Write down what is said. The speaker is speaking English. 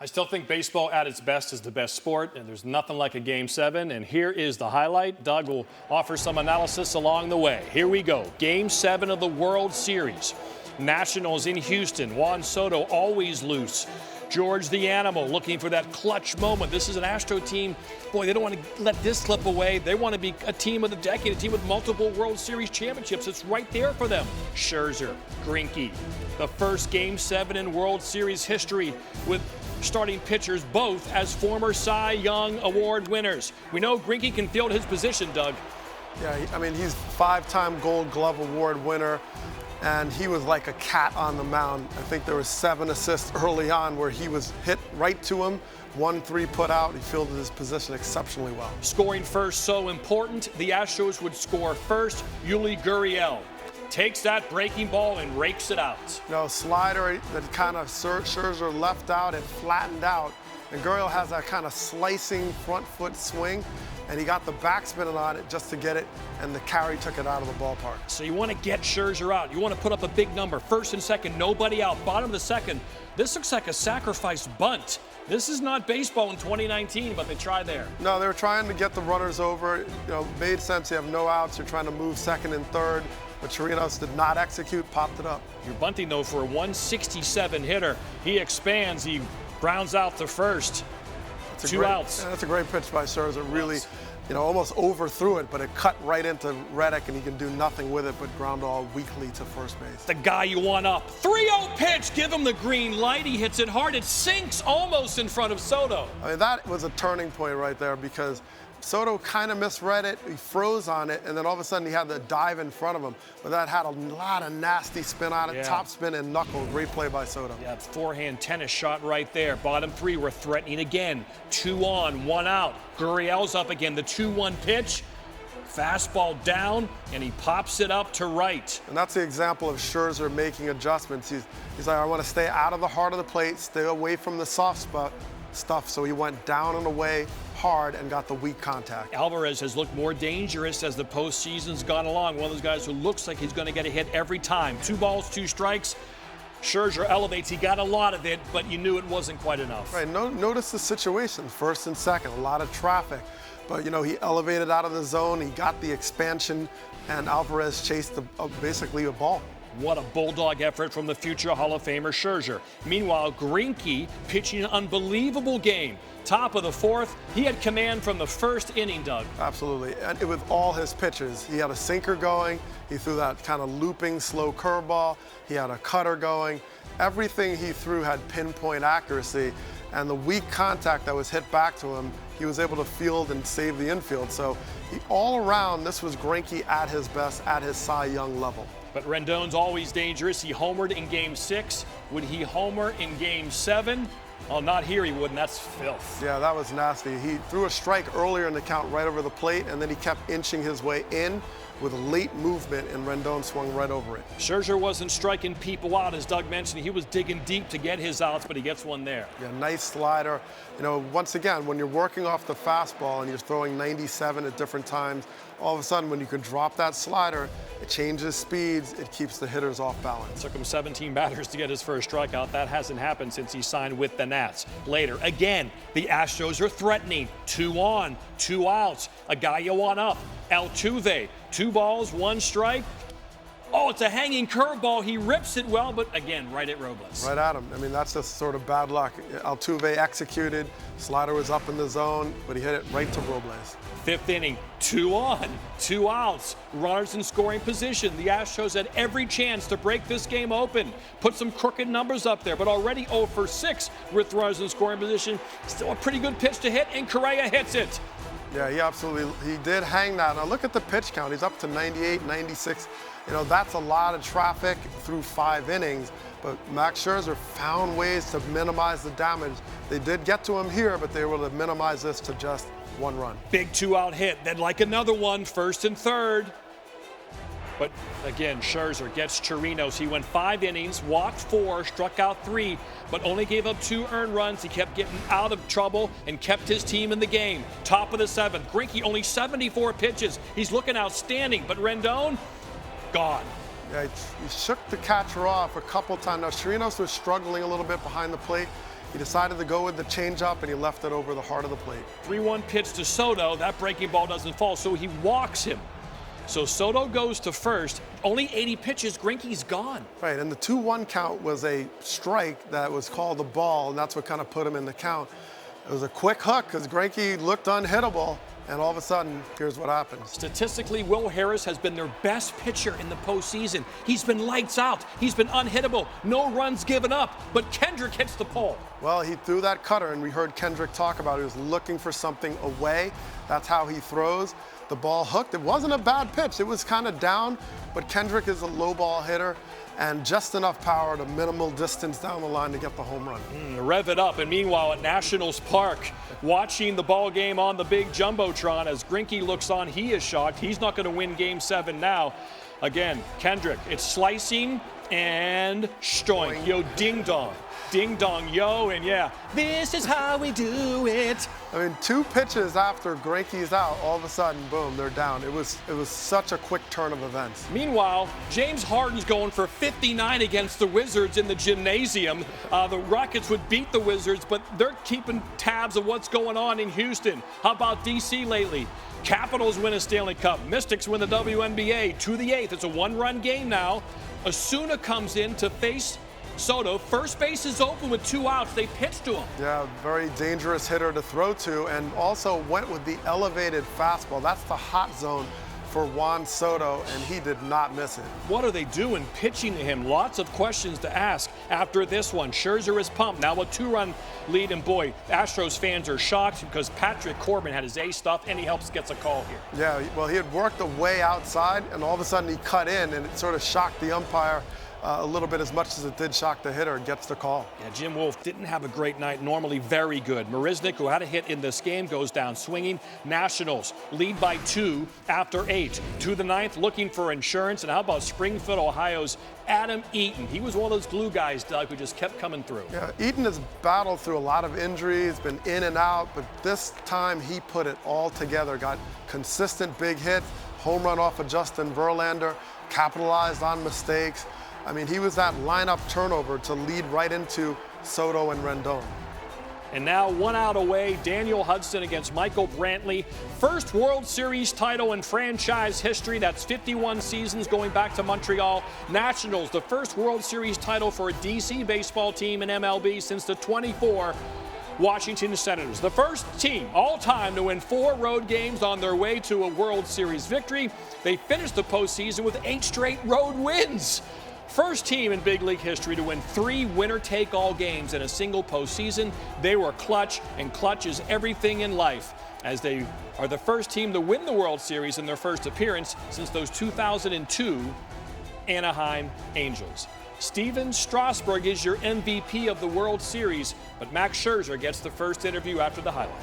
I still think baseball at its best is the best sport, and there's nothing like a Game 7. And here is the highlight. Doug will offer some analysis along the way. Here we go. Game 7 of the World Series. Nationals in Houston. Juan Soto always loose. George the Animal looking for that clutch moment. This is an Astro team. Boy, they don't want to let this slip away. They want to be a team of the decade, a team with multiple World Series championships. It's right there for them. Scherzer, Greinke. The first Game 7 in World Series history with starting pitchers both as former Cy Young Award winners. We know Greinke can field his position, Doug. Yeah, I mean, he's five-time Gold Glove Award winner, and he was like a cat on the mound. I think there was 7 assists early on where he was hit right to him, 1-3 put out. He fielded his position exceptionally well. Scoring first so important. The Astros would score first. Yuli Gurriel takes that breaking ball and rakes it out. You know, slider that kind of Scherzer left out, it flattened out, and Gurriel has that kind of slicing front foot swing, and he got the backspin on it just to get it, and the carry took it out of the ballpark. So you want to get Scherzer out. You want to put up a big number. First and second, nobody out. Bottom of the second, this looks like a sacrifice bunt. This is not baseball in 2019, but they tried there. No, they were trying to get the runners over. You know, made sense. You have no outs. You're trying to move second and third. But Chirinos did not execute, popped it up. You're bunting, though, for a 167 hitter. He expands. He grounds out to first. Two outs. Yeah, that's a great pitch by Scherzer. Really, you know, almost overthrew it, but it cut right into Reddick, and he can do nothing with it but ground all weakly to first base. The guy you want up. 3-0 pitch. Give him the green light. He hits it hard. It sinks almost in front of Soto. I mean, that was a turning point right there because Soto kind of misread it. He froze on it, and then all of a sudden he had the dive in front of him. But that had a lot of nasty spin on it, yeah. Top spin and knuckle. Great play by Soto. Yeah, forehand tennis shot right there. Bottom 3 were threatening again. 2 on, 1 out. Gurriel's up again. The 2-1 pitch. Fastball down, and he pops it up to right. And that's the example of Scherzer making adjustments. He's like, I want to stay out of the heart of the plate, stay away from the soft spot stuff. So he went down and away hard and got the weak contact. Alvarez has looked more dangerous as the postseason's gone along. One of those guys who looks like he's going to get a hit every time. 2 balls, 2 strikes. Scherzer elevates. He got a lot of it, but you knew it wasn't quite enough. Right. Notice the situation, first and second, a lot of traffic. But, you know, he elevated out of the zone. He got the expansion, and Alvarez chased basically a ball. What a bulldog effort from the future Hall of Famer Scherzer. Meanwhile, Greinke pitching an unbelievable game. Top of the 4th, he had command from the first inning, Doug. Absolutely, and it was all his pitches. He had a sinker going, he threw that kind of looping, slow curveball, he had a cutter going. Everything he threw had pinpoint accuracy, and the weak contact that was hit back to him, he was able to field and save the infield. So all around, this was Greinke at his best, at his Cy Young level. But Rendon's always dangerous. He homered in Game 6. Would he homer in Game 7? Oh, not here he wouldn't. That's filth. Yeah, that was nasty. He threw a strike earlier in the count right over the plate, and then he kept inching his way in with a late movement, and Rendon swung right over it. Scherzer wasn't striking people out, as Doug mentioned. He was digging deep to get his outs, but he gets one there. Yeah, nice slider. You know, once again, when you're working off the fastball and you're throwing 97 at different times, all of a sudden when you can drop that slider, it changes speeds, it keeps the hitters off balance. Took him 17 batters to get his first strikeout. That hasn't happened since he signed with the Nats. Later, again, the Astros are threatening. 2 on, 2 outs. A guy you want up. Altuve, 2 balls, 1 strike. Oh, it's a hanging curveball. He rips it well, but again, right at Robles. Right at him. I mean, that's just sort of bad luck. Altuve executed, slider was up in the zone, but he hit it right to Robles. 5th inning, 2 on, 2 outs, runners in scoring position. The Astros had every chance to break this game open, put some crooked numbers up there, but already 0 for 6 with runners in scoring position. Still a pretty good pitch to hit, and Correa hits it. Yeah, he did hang that. Now look at the pitch count. He's up to 98, 96. You know, that's a lot of traffic through 5 innings, but Max Scherzer found ways to minimize the damage. They did get to him here, but they were able to minimize this to just 1 run. Big 2-out hit, then like another one, 1st and 3rd. But again, Scherzer gets Chirinos. He went 5 innings, walked 4, struck out 3, but only gave up 2 earned runs. He kept getting out of trouble and kept his team in the game. Top of the 7th, Greinke only 74 pitches. He's looking outstanding, but Rendon, gone. Yeah, he shook the catcher off a couple times. Now, Chirinos was struggling a little bit behind the plate. He decided to go with the changeup, and he left it over the heart of the plate. 3-1 pitch to Soto. That breaking ball doesn't fall, so he walks him. So Soto goes to first. Only 80 pitches. Greinke's gone. Right, and the 2-1 count was a strike that was called a ball, and that's what kind of put him in the count. It was a quick hook because Greinke looked unhittable, and all of a sudden, here's what happened. Statistically, Will Harris has been their best pitcher in the postseason. He's been lights out. He's been unhittable. No runs given up. But Kendrick hits the pole. Well, he threw that cutter, and we heard Kendrick talk about it. He was looking for something away. That's how he throws. The ball hooked. It wasn't a bad pitch. It was kind of down, but Kendrick is a low ball hitter and just enough power to minimal distance down the line to get the home run. Rev it up. And meanwhile, at Nationals Park, watching the ball game on the big Jumbotron, as Greinke looks on, he is shocked. He's not going to win Game 7 now. Again, Kendrick, it's slicing and stoink. Yo, ding dong. Ding dong, yo, and yeah, this is how we do it. I mean, 2 pitches after Greinke's out, all of a sudden, boom, they're down. It was such a quick turn of events. Meanwhile, James Harden's going for 59 against the Wizards in the gymnasium. The Rockets would beat the Wizards, but they're keeping tabs of what's going on in Houston. How about DC lately? Capitals win a Stanley Cup. Mystics win the WNBA 2-8. It's a 1-run game now. Asuna comes in to face Soto. First base is open with 2 outs. They pitch to him. Yeah, very dangerous hitter to throw to, and also went with the elevated fastball. That's the hot zone for Juan Soto, and he did not miss it. What are they doing pitching to him? Lots of questions to ask after this one. Scherzer is pumped. Now a 2-run lead, and boy, Astros fans are shocked because Patrick Corbin had his A stuff, and he gets a call here. Yeah, well, he had worked the way outside, and all of a sudden he cut in, and it sort of shocked the umpire a little bit as much as it did shock the hitter, gets the call. Yeah, Jim Wolf didn't have a great night, normally very good. Marisnick, who had a hit in this game, goes down swinging. Nationals lead by 2 after 8. To the 9th, looking for insurance. And how about Springfield, Ohio's Adam Eaton? He was one of those glue guys, Doug, who just kept coming through. Yeah, Eaton has battled through a lot of injuries, been in and out, but this time he put it all together, got consistent big hits, home run off of Justin Verlander, capitalized on mistakes. I mean, he was that lineup turnover to lead right into Soto and Rendon. And now 1 out away, Daniel Hudson against Michael Brantley. First World Series title in franchise history. That's 51 seasons going back to Montreal. Nationals, the first World Series title for a DC baseball team in MLB since the 24 Washington Senators. The first team all time to win 4 road games on their way to a World Series victory. They finished the postseason with 8 straight road wins. First team in big league history to win 3 winner-take-all games in a single postseason. They were clutch, and clutch is everything in life, as they are the first team to win the World Series in their first appearance since those 2002 Anaheim Angels. Steven Strasburg is your MVP of the World Series, but Max Scherzer gets the first interview after the highlight.